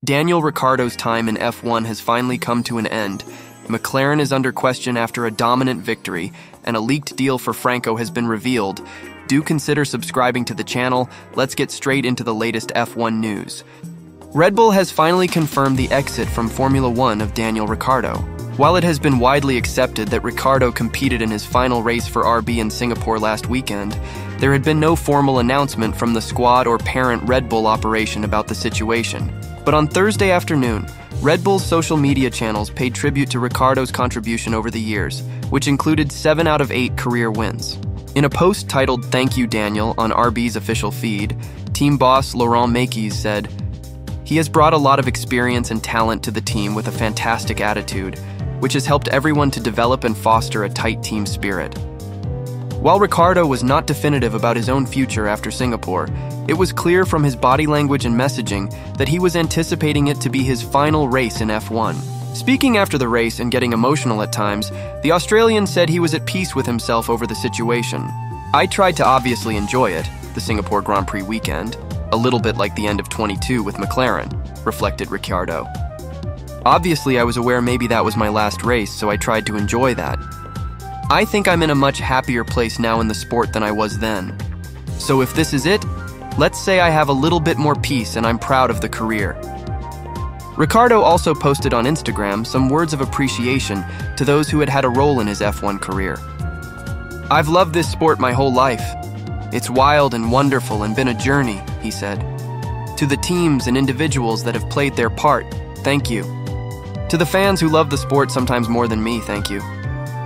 Daniel Ricciardo's time in F1 has finally come to an end. McLaren is under question after a dominant victory, and a leaked deal for Franco has been revealed. Do consider subscribing to the channel. Let's get straight into the latest F1 news. Red Bull has finally confirmed the exit from Formula One of Daniel Ricciardo. While it has been widely accepted that Ricciardo competed in his final race for RB in Singapore last weekend, there had been no formal announcement from the squad or parent Red Bull operation about the situation. But on Thursday afternoon, Red Bull's social media channels paid tribute to Ricciardo's contribution over the years, which included 7 out of 8 career wins. In a post titled "Thank You, Daniel" on RB's official feed, team boss Laurent Mekies said, "He has brought a lot of experience and talent to the team with a fantastic attitude, which has helped everyone to develop and foster a tight team spirit." While Ricciardo was not definitive about his own future after Singapore, it was clear from his body language and messaging that he was anticipating it to be his final race in F1. Speaking after the race and getting emotional at times, the Australian said he was at peace with himself over the situation. "I tried to obviously enjoy it, the Singapore Grand Prix weekend, a little bit like the end of 22 with McLaren," reflected Ricciardo. "Obviously, I was aware maybe that was my last race, so I tried to enjoy that. I think I'm in a much happier place now in the sport than I was then. So if this is it, let's say I have a little bit more peace and I'm proud of the career." Ricciardo also posted on Instagram some words of appreciation to those who had had a role in his F1 career. "I've loved this sport my whole life. It's wild and wonderful and been a journey," he said. "To the teams and individuals that have played their part, thank you. To the fans who love the sport sometimes more than me, thank you.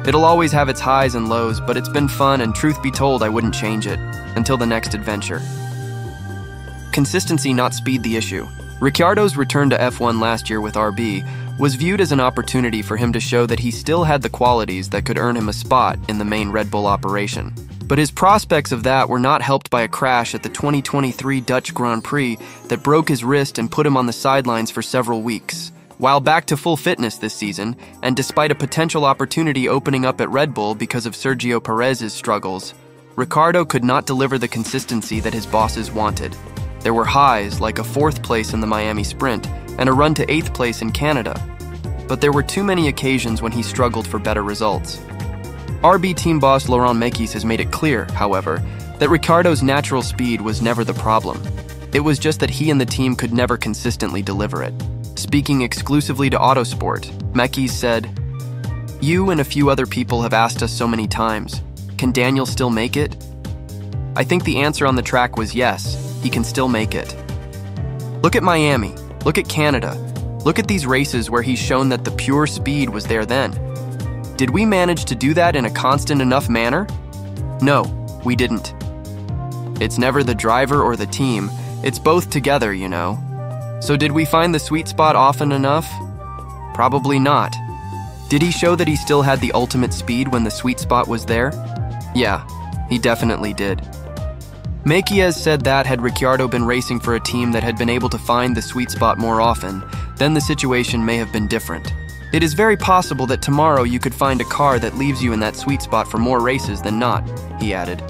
It'll always have its highs and lows, but it's been fun, and truth be told, I wouldn't change it. Until the next adventure." Consistency, not speed, the issue. Ricciardo's return to F1 last year with RB was viewed as an opportunity for him to show that he still had the qualities that could earn him a spot in the main Red Bull operation. But his prospects of that were not helped by a crash at the 2023 Dutch Grand Prix that broke his wrist and put him on the sidelines for several weeks. While back to full fitness this season, and despite a potential opportunity opening up at Red Bull because of Sergio Perez's struggles, Ricciardo could not deliver the consistency that his bosses wanted. There were highs like a 4th place in the Miami Sprint and a run to 8th place in Canada, but there were too many occasions when he struggled for better results. RB team boss Laurent Mekies has made it clear, however, that Ricciardo's natural speed was never the problem. It was just that he and the team could never consistently deliver it. Speaking exclusively to Autosport, Mekies said, "You and a few other people have asked us so many times, can Daniel still make it? I think the answer on the track was yes, he can still make it. Look at Miami, look at Canada, look at these races where he's shown that the pure speed was there then. Did we manage to do that in a constant enough manner? No, we didn't. It's never the driver or the team, it's both together, you know. So did we find the sweet spot often enough? Probably not. Did he show that he still had the ultimate speed when the sweet spot was there? Yeah, he definitely did." Mekies said that had Ricciardo been racing for a team that had been able to find the sweet spot more often, then the situation may have been different. "It is very possible that tomorrow you could find a car that leaves you in that sweet spot for more races than not," he added.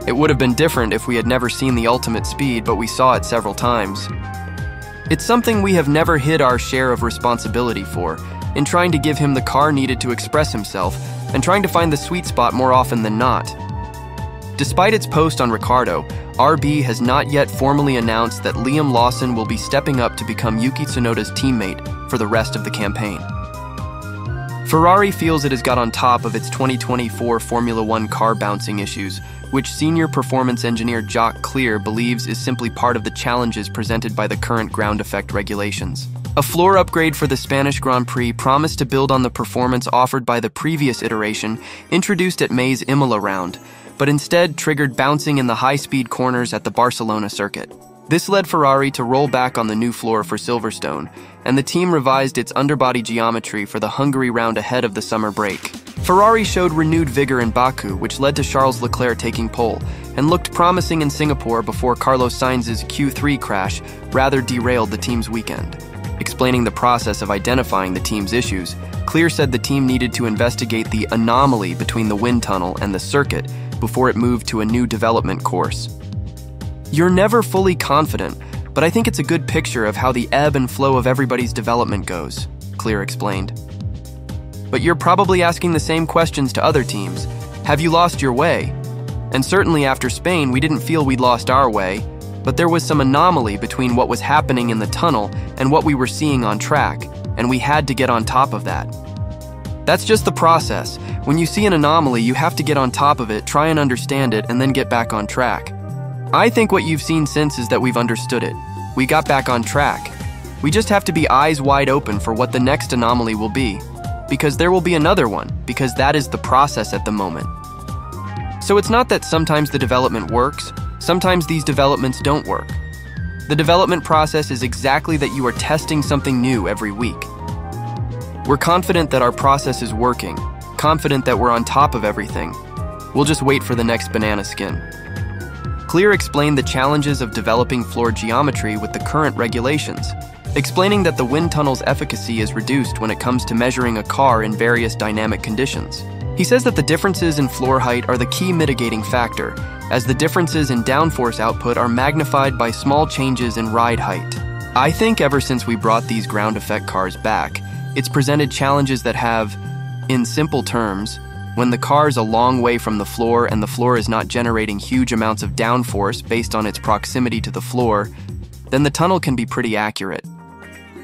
"It would have been different if we had never seen the ultimate speed, but we saw it several times. It's something we have never hid our share of responsibility for, in trying to give him the car needed to express himself, and trying to find the sweet spot more often than not." Despite its post on Ricciardo, RB has not yet formally announced that Liam Lawson will be stepping up to become Yuki Tsunoda's teammate for the rest of the campaign. Ferrari feels it has got on top of its 2024 Formula One car bouncing issues, which senior performance engineer Jacques Clear believes is simply part of the challenges presented by the current ground effect regulations. A floor upgrade for the Spanish Grand Prix promised to build on the performance offered by the previous iteration introduced at May's Imola round, but instead triggered bouncing in the high-speed corners at the Barcelona circuit. This led Ferrari to roll back on the new floor for Silverstone, and the team revised its underbody geometry for the Hungary round ahead of the summer break. Ferrari showed renewed vigor in Baku, which led to Charles Leclerc taking pole, and looked promising in Singapore before Carlos Sainz's Q3 crash rather derailed the team's weekend. Explaining the process of identifying the team's issues, Clear said the team needed to investigate the anomaly between the wind tunnel and the circuit before it moved to a new development course. "You're never fully confident, but I think it's a good picture of how the ebb and flow of everybody's development goes," Clear explained. "But you're probably asking the same questions to other teams. Have you lost your way? And certainly after Spain, we didn't feel we'd lost our way, but there was some anomaly between what was happening in the tunnel and what we were seeing on track, and we had to get on top of that. That's just the process. When you see an anomaly, you have to get on top of it, try and understand it, and then get back on track. I think what you've seen since is that we've understood it. We got back on track. We just have to be eyes wide open for what the next anomaly will be, because there will be another one, because that is the process at the moment. So it's not that sometimes the development works, sometimes these developments don't work. The development process is exactly that you are testing something new every week. We're confident that our process is working, confident that we're on top of everything. We'll just wait for the next banana skin." Clear explained the challenges of developing floor geometry with the current regulations, explaining that the wind tunnel's efficacy is reduced when it comes to measuring a car in various dynamic conditions. He says that the differences in floor height are the key mitigating factor, as the differences in downforce output are magnified by small changes in ride height. I think ever since we brought these ground effect cars back, it's presented challenges that have, in simple terms, when the car is a long way from the floor and the floor is not generating huge amounts of downforce based on its proximity to the floor, then the tunnel can be pretty accurate.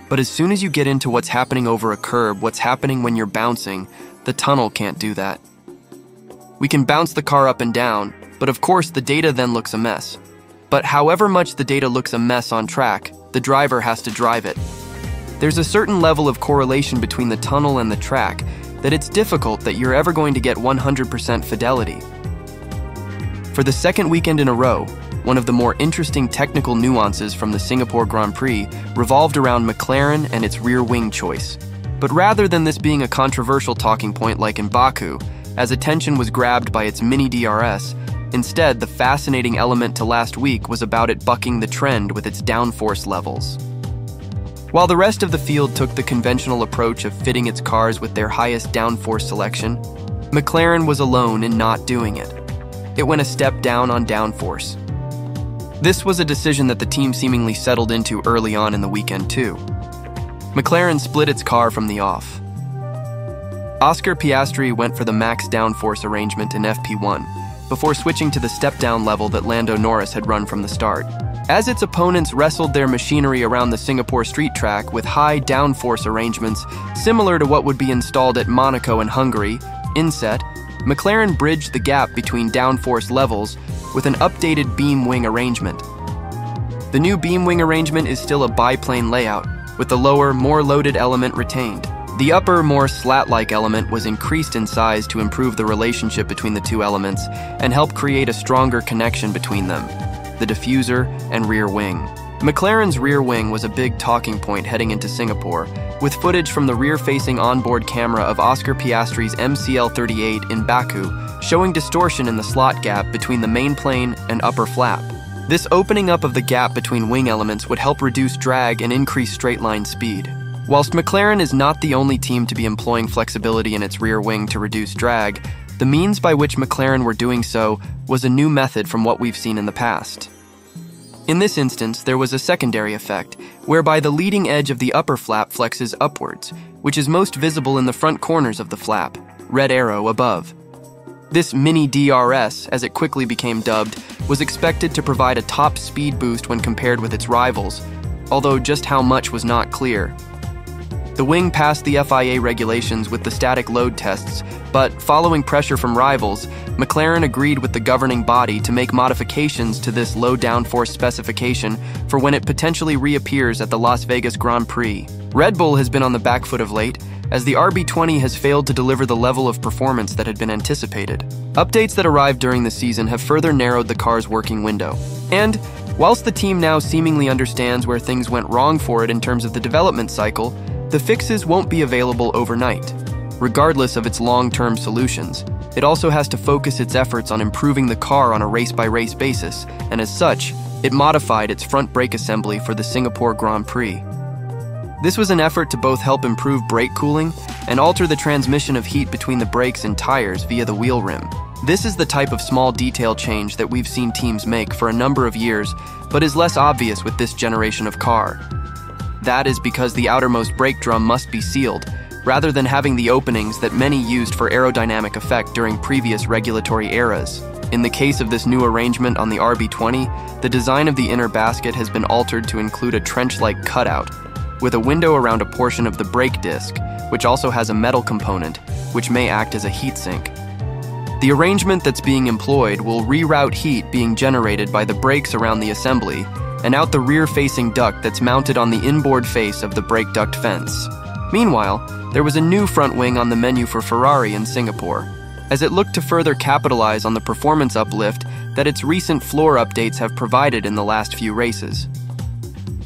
But as soon as you get into what's happening over a curb, what's happening when you're bouncing, the tunnel can't do that. We can bounce the car up and down, but of course the data then looks a mess. But however much the data looks a mess on track, the driver has to drive it. There's a certain level of correlation between the tunnel and the track that it's difficult that you're ever going to get 100% fidelity. For the second weekend in a row, one of the more interesting technical nuances from the Singapore Grand Prix revolved around McLaren and its rear wing choice. But rather than this being a controversial talking point like in Baku, as attention was grabbed by its mini DRS, instead the fascinating element to last week was about it bucking the trend with its downforce levels. While the rest of the field took the conventional approach of fitting its cars with their highest downforce selection, McLaren was alone in not doing it. It went a step down on downforce. This was a decision that the team seemingly settled into early on in the weekend too. McLaren split its car from the off. Oscar Piastri went for the max downforce arrangement in FP1, before switching to the step-down level that Lando Norris had run from the start. As its opponents wrestled their machinery around the Singapore street track with high downforce arrangements similar to what would be installed at Monaco and Hungary, inset, McLaren bridged the gap between downforce levels with an updated beam wing arrangement. The new beam wing arrangement is still a biplane layout, with the lower, more loaded element retained. The upper, more slat-like element was increased in size to improve the relationship between the two elements and help create a stronger connection between them, the diffuser and rear wing. McLaren's rear wing was a big talking point heading into Singapore, with footage from the rear-facing onboard camera of Oscar Piastri's MCL38 in Baku showing distortion in the slot gap between the main plane and upper flap. This opening up of the gap between wing elements would help reduce drag and increase straight-line speed. Whilst McLaren is not the only team to be employing flexibility in its rear wing to reduce drag, the means by which McLaren were doing so was a new method from what we've seen in the past. In this instance, there was a secondary effect, whereby the leading edge of the upper flap flexes upwards, which is most visible in the front corners of the flap, red arrow above. This mini DRS, as it quickly became dubbed, was expected to provide a top speed boost when compared with its rivals, although just how much was not clear. The wing passed the FIA regulations with the static load tests, but following pressure from rivals, McLaren agreed with the governing body to make modifications to this low downforce specification for when it potentially reappears at the Las Vegas Grand Prix. Red Bull has been on the back foot of late, as the RB20 has failed to deliver the level of performance that had been anticipated. Updates that arrived during the season have further narrowed the car's working window. And, whilst the team now seemingly understands where things went wrong for it in terms of the development cycle, the fixes won't be available overnight. Regardless of its long-term solutions, it also has to focus its efforts on improving the car on a race-by-race basis, and as such, it modified its front brake assembly for the Singapore Grand Prix. This was an effort to both help improve brake cooling and alter the transmission of heat between the brakes and tires via the wheel rim. This is the type of small detail change that we've seen teams make for a number of years, but is less obvious with this generation of car. That is because the outermost brake drum must be sealed, rather than having the openings that many used for aerodynamic effect during previous regulatory eras. In the case of this new arrangement on the RB20, the design of the inner basket has been altered to include a trench-like cutout, with a window around a portion of the brake disc, which also has a metal component, which may act as a heatsink. The arrangement that's being employed will reroute heat being generated by the brakes around the assembly and out the rear-facing duct that's mounted on the inboard face of the brake duct fence. Meanwhile, there was a new front wing on the menu for Ferrari in Singapore, as it looked to further capitalize on the performance uplift that its recent floor updates have provided in the last few races.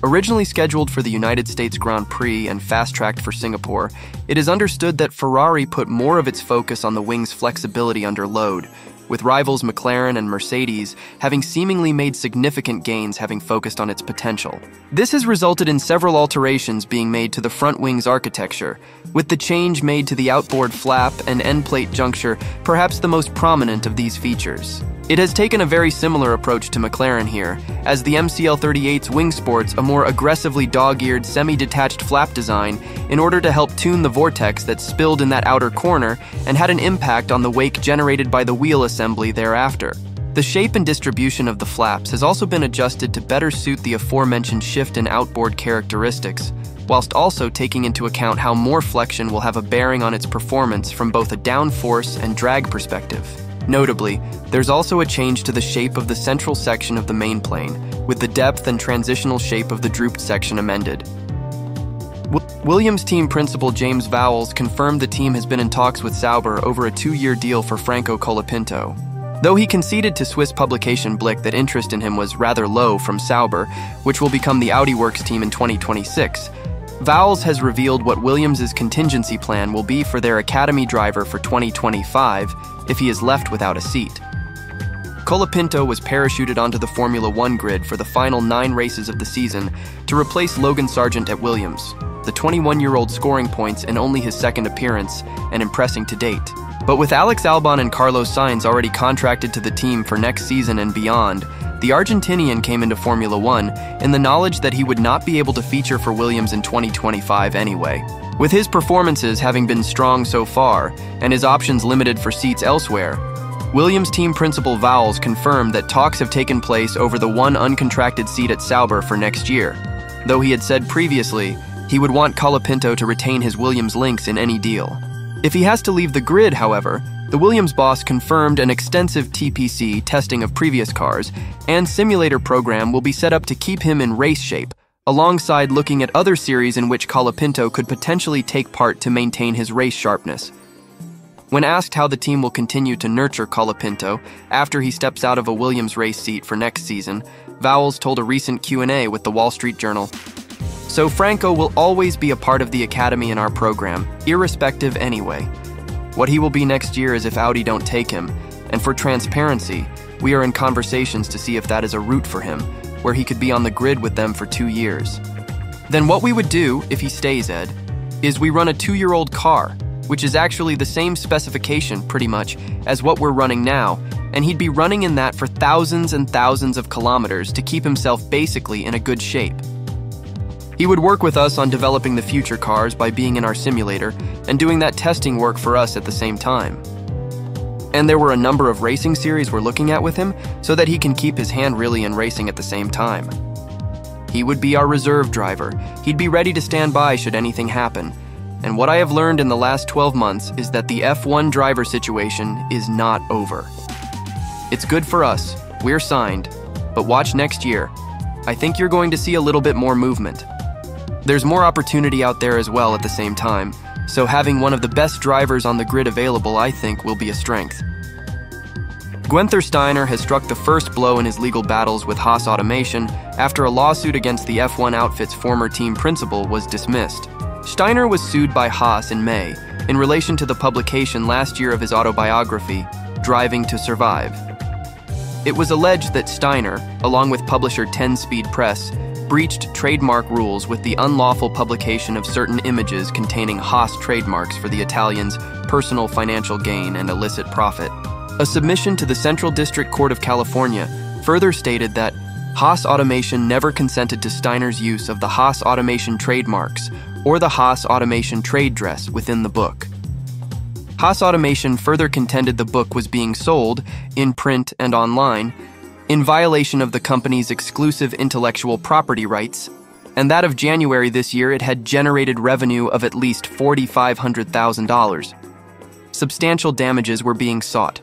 Originally scheduled for the United States Grand Prix and fast-tracked for Singapore, it is understood that Ferrari put more of its focus on the wing's flexibility under load, with rivals McLaren and Mercedes having seemingly made significant gains having focused on its potential. This has resulted in several alterations being made to the front wing's architecture, with the change made to the outboard flap and end plate juncture perhaps the most prominent of these features. It has taken a very similar approach to McLaren here, as the MCL38's wing sports a more aggressively dog-eared semi-detached flap design in order to help tune the vortex that spilled in that outer corner and had an impact on the wake generated by the wheel assembly thereafter. The shape and distribution of the flaps has also been adjusted to better suit the aforementioned shift in outboard characteristics, whilst also taking into account how more flexion will have a bearing on its performance from both a downforce and drag perspective. Notably, there's also a change to the shape of the central section of the main plane, with the depth and transitional shape of the drooped section amended. Williams team principal James Vowles confirmed the team has been in talks with Sauber over a 2-year deal for Franco Colapinto. Though he conceded to Swiss publication Blick that interest in him was rather low from Sauber, which will become the Audi Works team in 2026, Vowles has revealed what Williams' contingency plan will be for their academy driver for 2025 if he is left without a seat. Colapinto was parachuted onto the Formula One grid for the final 9 races of the season to replace Logan Sargent at Williams, the 21-year-old scoring points in only his second appearance and impressing to date. But with Alex Albon and Carlos Sainz already contracted to the team for next season and beyond, the Argentinian came into Formula One in the knowledge that he would not be able to feature for Williams in 2025 anyway. With his performances having been strong so far, and his options limited for seats elsewhere, Williams team principal Vowles confirmed that talks have taken place over the one uncontracted seat at Sauber for next year, though he had said previously he would want Colapinto to retain his Williams links in any deal. If he has to leave the grid, however, the Williams boss confirmed an extensive TPC testing of previous cars and simulator program will be set up to keep him in race shape, alongside looking at other series in which Colapinto could potentially take part to maintain his race sharpness. When asked how the team will continue to nurture Colapinto after he steps out of a Williams race seat for next season, Vowles told a recent Q&A with the Wall Street Journal, "So Franco will always be a part of the academy in our program, irrespective anyway. What he will be next year is if Audi don't take him, and for transparency, we are in conversations to see if that is a route for him, where he could be on the grid with them for 2 years. Then what we would do, if he stays, Ed, is we run a 2-year-old car, which is actually the same specification, pretty much, as what we're running now, and he'd be running in that for thousands and thousands of kilometers to keep himself basically in a good shape. He would work with us on developing the future cars by being in our simulator and doing that testing work for us at the same time. And there were a number of racing series we're looking at with him so that he can keep his hand really in racing at the same time. He would be our reserve driver. He'd be ready to stand by should anything happen. And what I have learned in the last 12 months is that the F1 driver situation is not over. It's good for us. We're signed. But watch next year. I think you're going to see a little bit more movement. There's more opportunity out there as well at the same time, so having one of the best drivers on the grid available, I think, will be a strength." Guenther Steiner has struck the first blow in his legal battles with Haas Automation after a lawsuit against the F1 outfit's former team principal was dismissed. Steiner was sued by Haas in May in relation to the publication last year of his autobiography, Driving to Survive. It was alleged that Steiner, along with publisher 10 Speed Press, breached trademark rules with the unlawful publication of certain images containing Haas trademarks for the Italians' personal financial gain and illicit profit. A submission to the Central District Court of California further stated that Haas Automation never consented to Steiner's use of the Haas Automation trademarks or the Haas Automation trade dress within the book. Haas Automation further contended the book was being sold, in print and online, in violation of the company's exclusive intellectual property rights, and that of January this year it had generated revenue of at least $4,500,000. Substantial damages were being sought.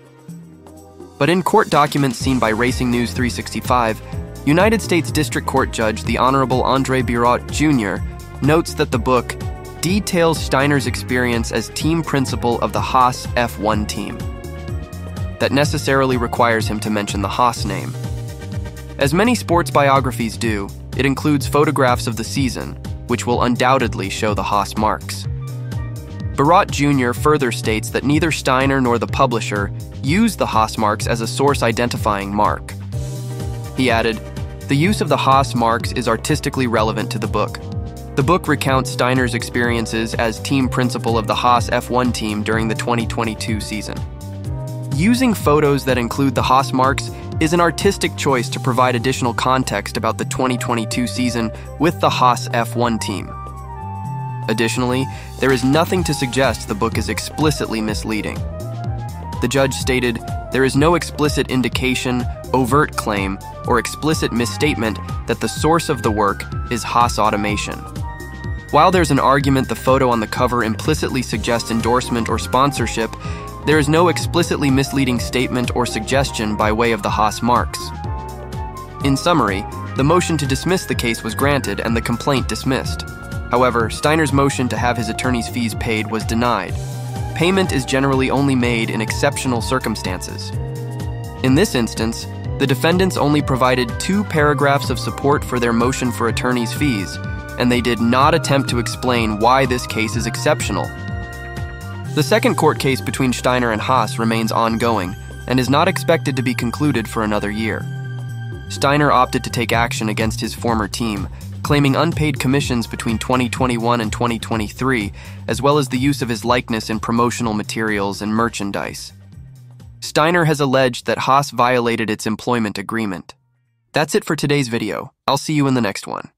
But in court documents seen by Racing News 365, United States District Court Judge the Honorable Andre Birot Jr. notes that the book details Steiner's experience as team principal of the Haas F1 team. That necessarily requires him to mention the Haas name. As many sports biographies do, it includes photographs of the season, which will undoubtedly show the Haas marks. Birot Jr. further states that neither Steiner nor the publisher used the Haas marks as a source identifying mark. He added, "The use of the Haas marks is artistically relevant to the book. The book recounts Steiner's experiences as team principal of the Haas F1 team during the 2022 season. Using photos that include the Haas marks is an artistic choice to provide additional context about the 2022 season with the Haas F1 team. Additionally, there is nothing to suggest the book is explicitly misleading." The judge stated, "There is no explicit indication, overt claim, or explicit misstatement that the source of the work is Haas Automation. While there's an argument the photo on the cover implicitly suggests endorsement or sponsorship, there is no explicitly misleading statement or suggestion by way of the Haas marks." In summary, the motion to dismiss the case was granted and the complaint dismissed. However, Steiner's motion to have his attorney's fees paid was denied. Payment is generally only made in exceptional circumstances. In this instance, the defendants only provided 2 paragraphs of support for their motion for attorney's fees, and they did not attempt to explain why this case is exceptional. The second court case between Steiner and Haas remains ongoing and is not expected to be concluded for another year. Steiner opted to take action against his former team, claiming unpaid commissions between 2021 and 2023, as well as the use of his likeness in promotional materials and merchandise. Steiner has alleged that Haas violated its employment agreement. That's it for today's video. I'll see you in the next one.